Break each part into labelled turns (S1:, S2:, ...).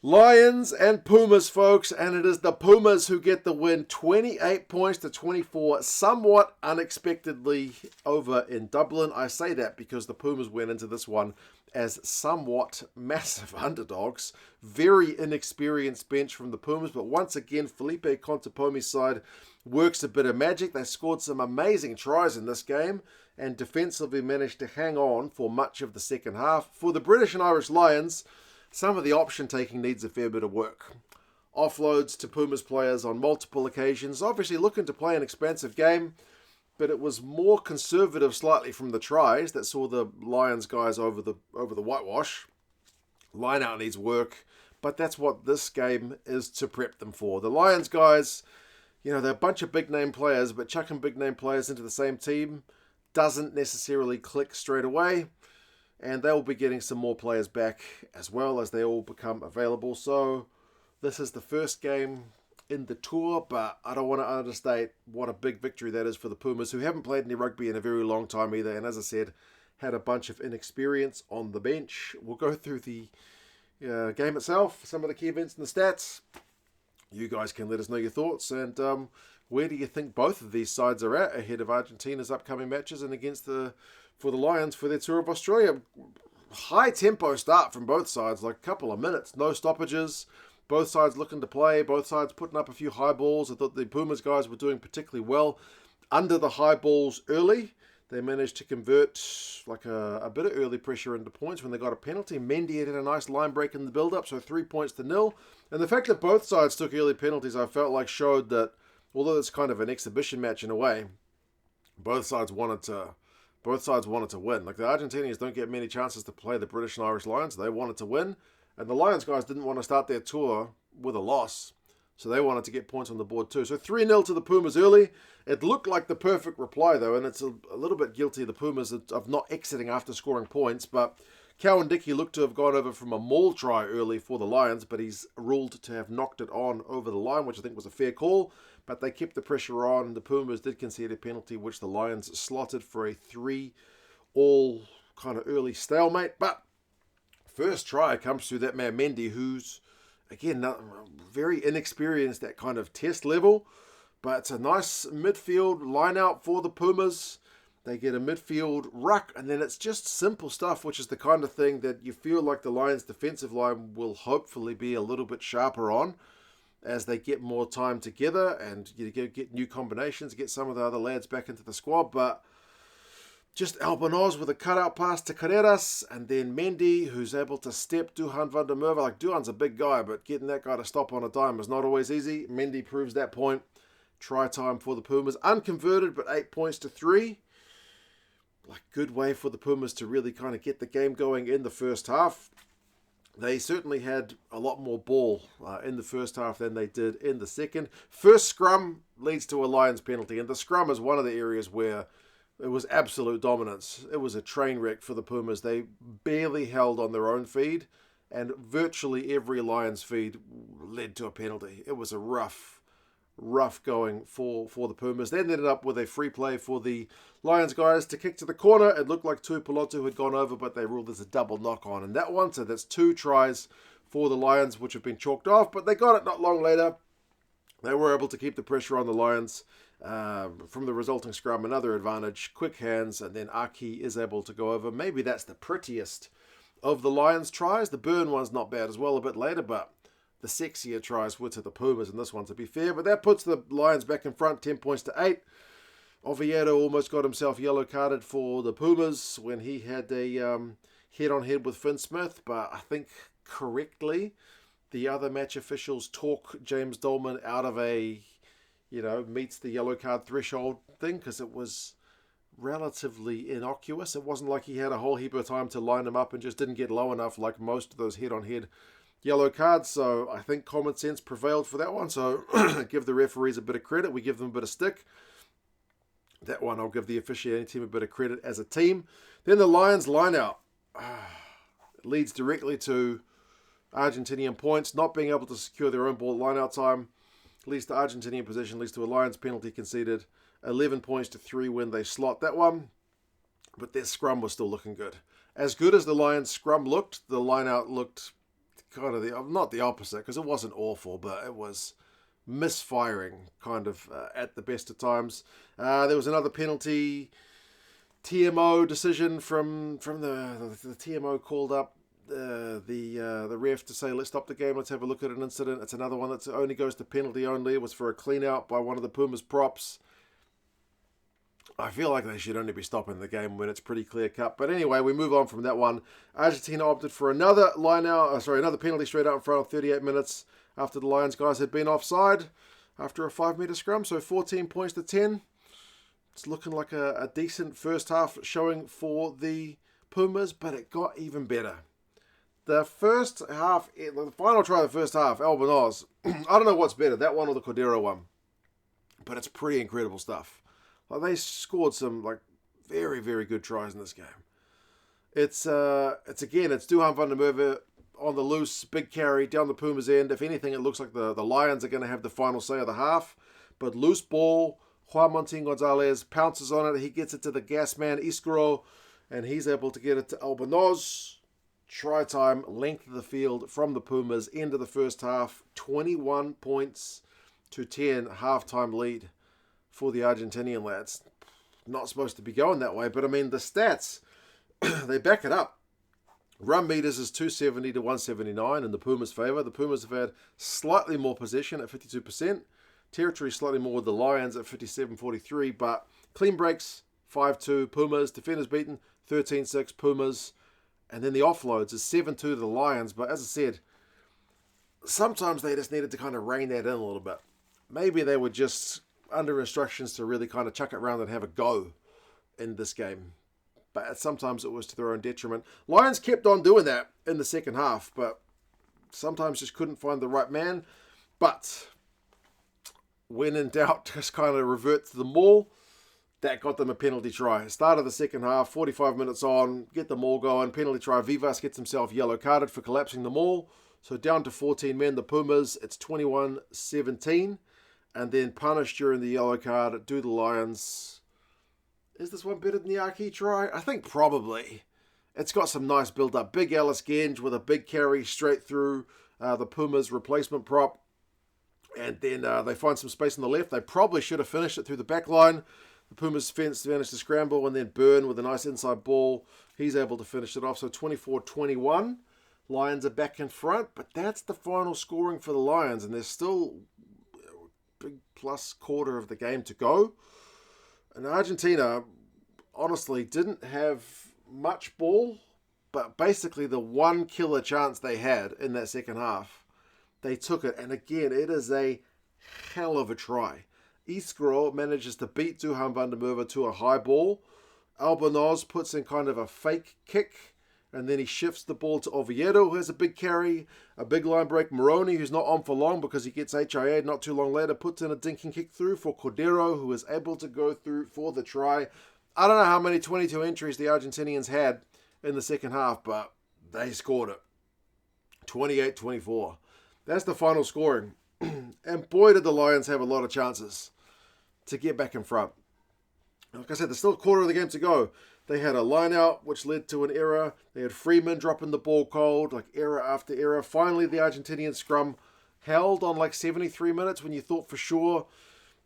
S1: Lions and Pumas, folks, and it is the Pumas who get the win, 28 points to 24, somewhat unexpectedly over in Dublin. I say that because the Pumas went into this one as somewhat massive underdogs. Very inexperienced bench from the Pumas, but once again, Felipe Contepomi's side works a bit of magic. They scored some amazing tries in this game and defensively managed to hang on for much of the second half. For the British and Irish Lions, some of the option taking needs a fair bit of work. Offloads to Pumas players on multiple occasions, obviously looking to play an expansive game, but it was more conservative slightly from the tries that saw the Lions guys over the whitewash. Line out needs work, but that's what this game is to prep them for. The Lions guys, they're a bunch of big name players, but chucking big name players into the same team doesn't necessarily click straight away. And they'll be getting some more players back as well as they all become available. So this is the first game in the tour, but I don't want to understate what a big victory that is for the Pumas, who haven't played any rugby in a very long time either. And as I said, had a bunch of inexperience on the bench. We'll go through the game itself, some of the key events and the stats. You guys can let us know your thoughts. And where do you think both of these sides are at ahead of Argentina's upcoming matches and against for the Lions for their tour of Australia? High tempo start from both sides, like a couple of minutes, no stoppages. Both sides looking to play, both sides putting up a few high balls. I thought the Pumas guys were doing particularly well under the high balls early. They managed to convert like a bit of early pressure into points when they got a penalty. Mendy had a nice line break in the build-up, so 3 points to 0. And the fact that both sides took early penalties, I felt like showed that, although it's kind of an exhibition match in a way, both sides wanted to win. Like, the Argentinians don't get many chances to play the British and Irish Lions. They wanted to win. And the Lions guys didn't want to start their tour with a loss. So they wanted to get points on the board too. So 3-0 to the Pumas early. It looked like the perfect reply though. And it's a little bit guilty of the Pumas of not exiting after scoring points. But Cowan-Dickie looked to have gone over from a maul try early for the Lions. But he's ruled to have knocked it on over the line, which I think was a fair call. But they kept the pressure on. The Pumas did concede a penalty, which the Lions slotted for a 3-all kind of early stalemate. But first try comes through that man Mendy, who's, again, very inexperienced at kind of test level. But it's a nice midfield line out for the Pumas. They get a midfield ruck, and then it's just simple stuff, which is the kind of thing that you feel like the Lions' defensive line will hopefully be a little bit sharper on as they get more time together and you get new combinations, get some of the other lads back into the squad. But just Albanoz with a cutout pass to Carreras, and then Mendy, who's able to step Duhan van der Merwe. Like, Duhan's a big guy, but getting that guy to stop on a dime is not always easy. Mendy proves that point. Try time for the Pumas. Unconverted, but 8 points to 3. Like, good way for the Pumas to really kind of get the game going in the first half. They certainly had a lot more ball in the first half than they did in the second. First scrum leads to a Lions penalty, and the scrum is one of the areas where it was absolute dominance. It was a train wreck for the Pumas. They barely held on their own feed, and virtually every Lions feed led to a penalty. It was a rough going for the Pumas. They ended up with a free play for the Lions guys to kick to the corner. It looked like Tuipulotu had gone over, but they ruled as a double knock-on in that one. So that's 2 tries for the Lions, which have been chalked off, but they got it not long later. They were able to keep the pressure on the Lions from the resulting scrum. Another advantage, quick hands, and then Aki is able to go over. Maybe that's the prettiest of the Lions tries. The Burn one's not bad as well a bit later, but the sexier tries were to the Pumas in this one, to be fair. But that puts the Lions back in front, 10 points to 8. Oviedo almost got himself yellow carded for the Pumas when he had a head-on-head with Finn Smith, but I think correctly the other match officials talk James Dolman out of a, meets the yellow card threshold thing, because it was relatively innocuous. It wasn't like he had a whole heap of time to line him up and just didn't get low enough like most of those head-on-head yellow cards. So I think common sense prevailed for that one. So give the referees a bit of credit. We give them a bit of stick. That one I'll give the officiating team a bit of credit as a team. Then the Lions line out leads directly to Argentinian points. Not being able to secure their own ball line out time leads to Argentinian possession, leads to a Lions penalty conceded. 11 points to 3 when they slot that one. But their scrum was still looking good. As good as the Lions scrum looked, the line out looked kind of not the opposite, because it wasn't awful, but it was misfiring kind of at the best of times. There was another penalty TMO decision from the TMO called up the ref to say, let's stop the game, let's have a look at an incident. It's another one that only goes to penalty only. It was for a clean out by one of the Pumas props. I feel like they should only be stopping the game when it's pretty clear cut. But anyway, we move on from that one. Argentina opted for another another penalty straight out in front of 38 minutes after the Lions guys had been offside after a 5-meter scrum. So 14 points to 10. It's looking like a decent first half showing for the Pumas, but it got even better. The first half, the final try of the first half, Albanoz, I don't know what's better, that one or the Cordero one, but it's pretty incredible stuff. Like, they scored some very, very good tries in this game. It's Duhan van der Merwe on the loose, big carry down the Pumas end. If anything, it looks like the Lions are going to have the final say of the half. But loose ball, Juan Montin Gonzalez pounces on it. He gets it to the gas man, Iscaro, and he's able to get it to Albanoz. Try time, length of the field from the Pumas, end of the first half, 21 points to 10, halftime lead for the Argentinian lads. Not supposed to be going that way, but I mean, the stats, they back it up. Run meters is 270 to 179 in the Pumas' favour. The Pumas have had slightly more possession at 52%. Territory slightly more with the Lions at 57-43, but clean breaks, 5-2 Pumas. Defenders beaten, 13-6 Pumas. And then the offloads is 7-2 to the Lions. But as I said, sometimes they just needed to kind of rein that in a little bit. Maybe they were just under instructions to really kind of chuck it around and have a go in this game. But sometimes it was to their own detriment. Lions kept on doing that in the second half, but sometimes just couldn't find the right man. But when in doubt, just kind of revert to the maul. That got them a penalty try. Start of the second half, 45 minutes on, get the maul going. Penalty try. Vivas gets himself yellow carded for collapsing the maul. So down to 14 men, the Pumas. It's 21-17. And then punished during the yellow card. Do the Lions. Is this one better than the Archie try? I think probably. It's got some nice build-up. Big Ellis Genge with a big carry straight through the Pumas replacement prop. And then they find some space on the left. They probably should have finished it through the back line. The Pumas fence managed to scramble, and then Byrne with a nice inside ball. He's able to finish it off. So 24-21. Lions are back in front, but that's the final scoring for the Lions, and there's still a big plus quarter of the game to go. And Argentina, honestly, didn't have much ball, but basically the one killer chance they had in that second half, they took it. And again, it is a hell of a try. Iscaro manages to beat Duhan van der Merwe to a high ball. Albanoz puts in kind of a fake kick, and then he shifts the ball to Oviedo, who has a big carry, a big line break. Moroni, who's not on for long because he gets HIA not too long later, puts in a dinking kick through for Cordero, who is able to go through for the try. I don't know how many 22 entries the Argentinians had in the second half, but they scored it. 28-24. That's the final scoring. And boy, did the Lions have a lot of chances to get back in front. Like I said, there's still a quarter of the game to go. They had a line out, which led to an error. They had Freeman dropping the ball cold, like error after error. Finally, the Argentinian scrum held on like 73 minutes when you thought for sure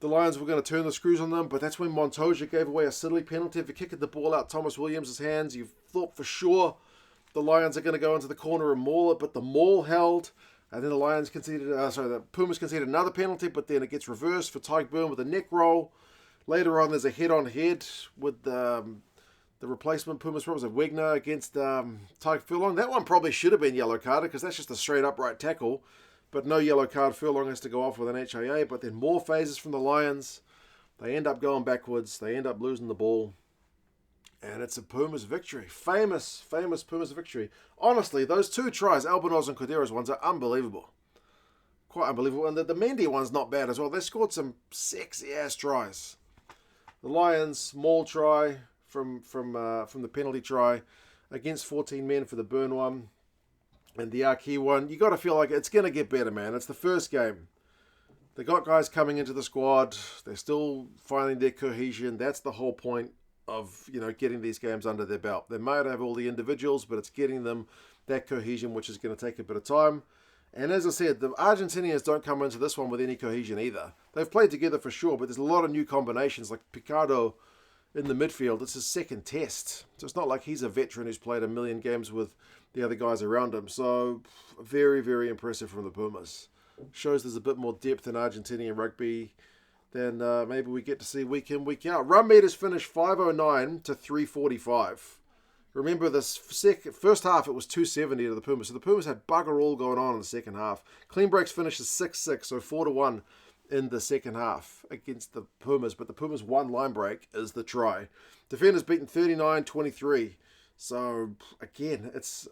S1: the Lions were going to turn the screws on them. But that's when Montoya gave away a silly penalty for kicking the ball out Thomas Williams' hands. You thought for sure the Lions are going to go into the corner and maul it, but the maul held. And then the Pumas conceded another penalty, but then it gets reversed for Tyke Byrne with a neck roll. Later on, there's a head-on-head with the replacement Pumas prop of Wegner against Tyke Furlong. That one probably should have been yellow carded because that's just a straight upright tackle. But no yellow card. Furlong has to go off with an HIA. But then more phases from the Lions. They end up going backwards. They end up losing the ball. And it's a Pumas victory. Famous Pumas victory. Honestly, those two tries, Albanoz and Cordero's ones, are unbelievable. Quite unbelievable. And the Mendy one's not bad as well. They scored some sexy-ass tries. The Lions, maul try from the penalty try against 14 men for the Byrne one. And the Archie one. You got to feel like it's going to get better, man. It's the first game. They got guys coming into the squad. They're still finding their cohesion. That's the whole point of, getting these games under their belt. They might have all the individuals, but it's getting them that cohesion, which is going to take a bit of time. And as I said, the Argentinians don't come into this one with any cohesion either. They've played together for sure, but there's a lot of new combinations, like Picardo in the midfield. It's his second test. So it's not like he's a veteran who's played a million games with the other guys around him. So very, very impressive from the Pumas. Shows there's a bit more depth in Argentinian rugby than maybe we get to see week in, week out. Run meters finished 509 to 345. Remember, this first half, it was 270 to the Pumas. So the Pumas had bugger all going on in the second half. Clean breaks finished as 6-6, so 4-1 in the second half against the Pumas. But the Pumas' one line break is the try. Defenders beaten 39-23. So, again, it's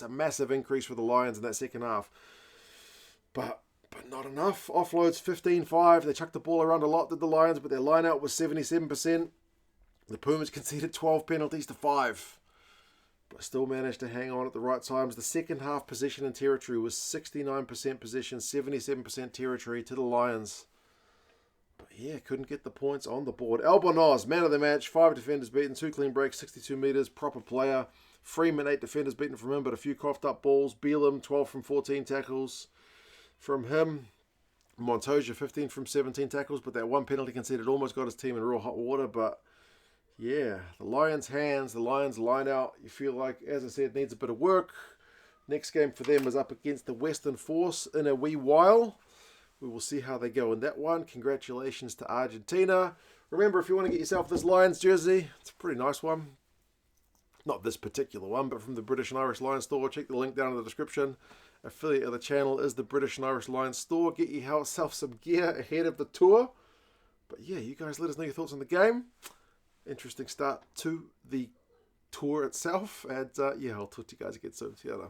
S1: a massive increase for the Lions in that second half. But not enough. Offloads 15-5. They chucked the ball around a lot, did the Lions, but their line out was 77%. The Pumas conceded 12 penalties to 5, but still managed to hang on at the right times. The second half possession and territory was 69% possession, 77% territory to the Lions. But yeah, couldn't get the points on the board. Albonoz, man of the match, 5 defenders beaten, 2 clean breaks, 62 metres, proper player. Freeman, 8 defenders beaten from him, but a few coughed up balls. Beelum, 12 from 14 tackles from him. Montoya, 15 from 17 tackles, but that one penalty conceded almost got his team in real hot water, but yeah, the Lions' hands, the Lions' line out, you feel like, as I said, needs a bit of work. Next game for them is up against the Western Force in a wee while. We will see how they go in that one. Congratulations to Argentina. Remember, if you want to get yourself this Lions jersey, it's a pretty nice one. Not this particular one, but from the British and Irish Lions store. Check the link down in the description. Affiliate of the channel is the British and Irish Lions store. Get yourself some gear ahead of the tour. But yeah, you guys let us know your thoughts on the game. Interesting start to the tour itself. And yeah, I'll talk to you guys again soon. See you later.